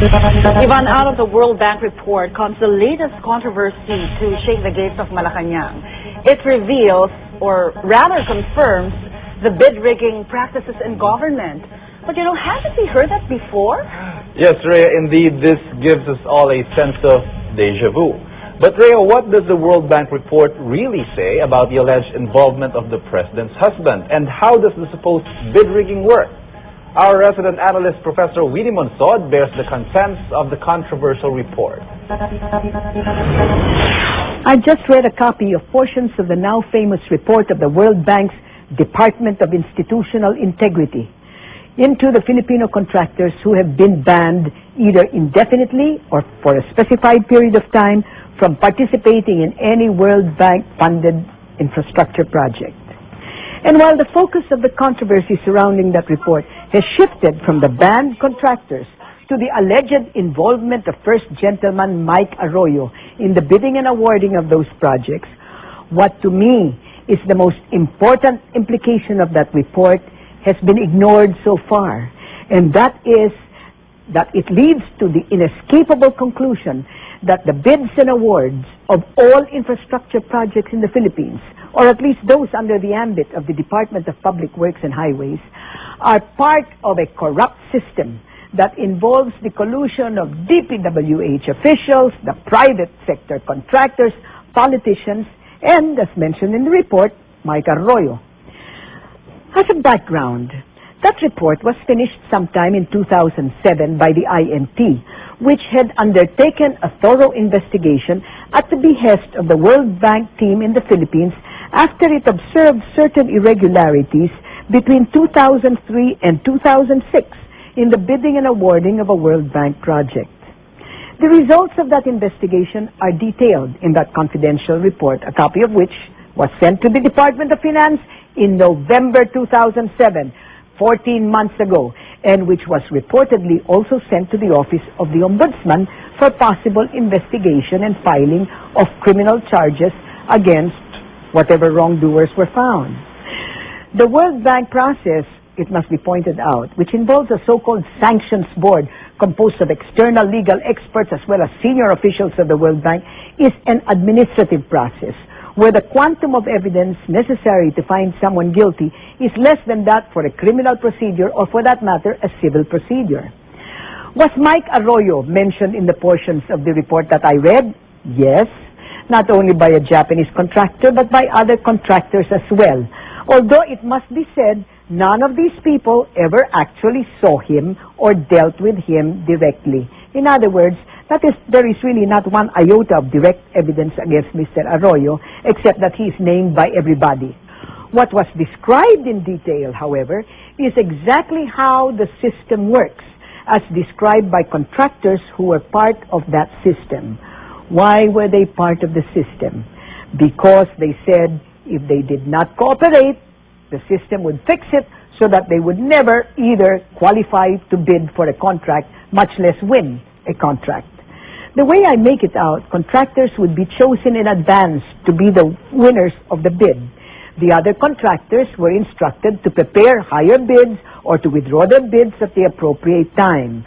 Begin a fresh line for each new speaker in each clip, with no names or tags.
Ivan, out of the World Bank report comes the latest controversy to shake the gates of Malacanang. It reveals, or rather confirms, the bid rigging practices in government. But you know, haven't we heard that before?
Yes, Rhea, indeed, this gives us all a sense of deja vu. But Rhea, what does the World Bank report really say about the alleged involvement of the president's husband? And how does the supposed bid rigging work? Our resident analyst, Professor Winnie Monsod, bears the contents of the controversial report.
I just read a copy of portions of the now famous report of the World Bank's Department of Institutional Integrity into the Filipino contractors who have been banned either indefinitely or for a specified period of time from participating in any World Bank-funded infrastructure project. And while the focus of the controversy surrounding that report has shifted from the banned contractors to the alleged involvement of First Gentleman Mike Arroyo in the bidding and awarding of those projects, what to me is the most important implication of that report has been ignored so far, and that is that it leads to the inescapable conclusion that the bids and awards of all infrastructure projects in the Philippines, or at least those under the ambit of the Department of Public Works and Highways, are part of a corrupt system that involves the collusion of DPWH officials, the private sector contractors, politicians, and, as mentioned in the report, Mike Arroyo. As a background, that report was finished sometime in 2007 by the INT, which had undertaken a thorough investigation at the behest of the World Bank team in the Philippines after it observed certain irregularities between 2003 and 2006 in the bidding and awarding of a World Bank project. The results of that investigation are detailed in that confidential report, a copy of which was sent to the Department of Finance in November 2007, 14 months ago, and which was reportedly also sent to the Office of the Ombudsman for possible investigation and filing of criminal charges against whatever wrongdoers were found. The World Bank process, it must be pointed out, which involves a so-called sanctions board composed of external legal experts as well as senior officials of the World Bank, is an administrative process where the quantum of evidence necessary to find someone guilty is less than that for a criminal procedure or, for that matter, a civil procedure. Was Mike Arroyo mentioned in the portions of the report that I read? Yes, not only by a Japanese contractor but by other contractors as well. Although it must be said, none of these people ever actually saw him or dealt with him directly. In other words, there is really not one iota of direct evidence against Mr. Arroyo, except that he is named by everybody. What was described in detail, however, is exactly how the system works, as described by contractors who were part of that system. Why were they part of the system? Because they said if they did not cooperate, the system would fix it so that they would never either qualify to bid for a contract, much less win a contract. The way I make it out, contractors would be chosen in advance to be the winners of the bid. The other contractors were instructed to prepare higher bids or to withdraw their bids at the appropriate time.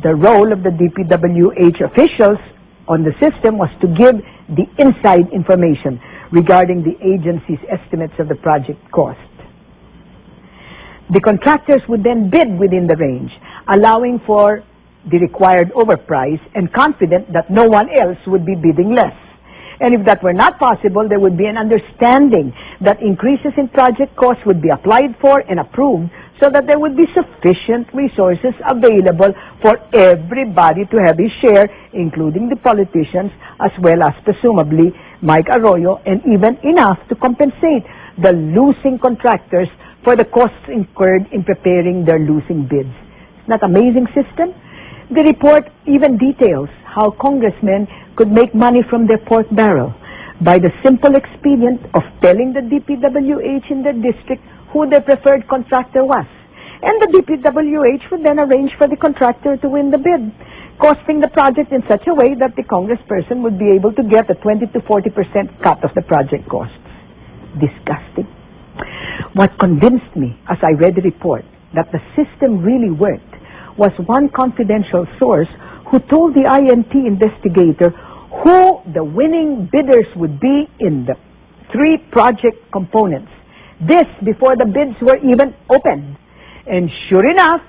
The role of the DPWH officials on the system was to give the inside information regarding the agency's estimates of the project cost. The contractors would then bid within the range, allowing for the required overprice and confident that no one else would be bidding less. And if that were not possible, there would be an understanding that increases in project costs would be applied for and approved so that there would be sufficient resources available for everybody to have his share, including the politicians, as well as presumably Mike Arroyo, and even enough to compensate the losing contractors for the costs incurred in preparing their losing bids. Isn't that an amazing system? The report even details how congressmen could make money from their pork barrel by the simple expedient of telling the DPWH in their district who their preferred contractor was. And the DPWH would then arrange for the contractor to win the bid, costing the project in such a way that the congressperson would be able to get a 20 to 40% cut of the project costs. Disgusting. What convinced me as I read the report that the system really worked was one confidential source who told the INT investigator who the winning bidders would be in the 3 project components. This before the bids were even opened. And sure enough,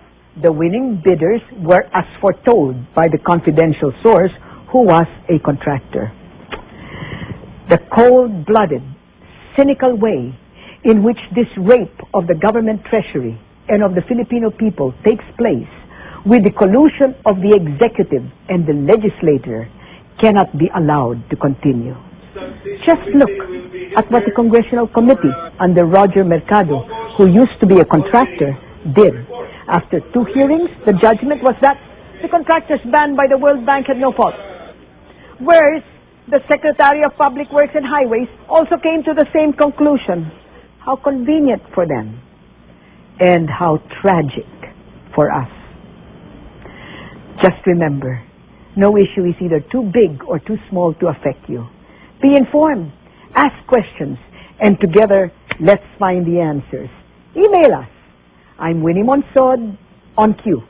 the winning bidders were as foretold by the confidential source who was a contractor. The cold-blooded, cynical way in which this rape of the government treasury and of the Filipino people takes place with the collusion of the executive and the legislature cannot be allowed to continue. Just look at what the Congressional Committee under Roger Mercado, who used to be a contractor, did. After 2 hearings, the judgment was that the contractors banned by the World Bank had no fault. Whereas the Secretary of Public Works and Highways also came to the same conclusion. How convenient for them, and how tragic for us. Just remember, no issue is either too big or too small to affect you. Be informed, ask questions, and together, let's find the answers. Email us. I'm Winnie Monsod, on cue.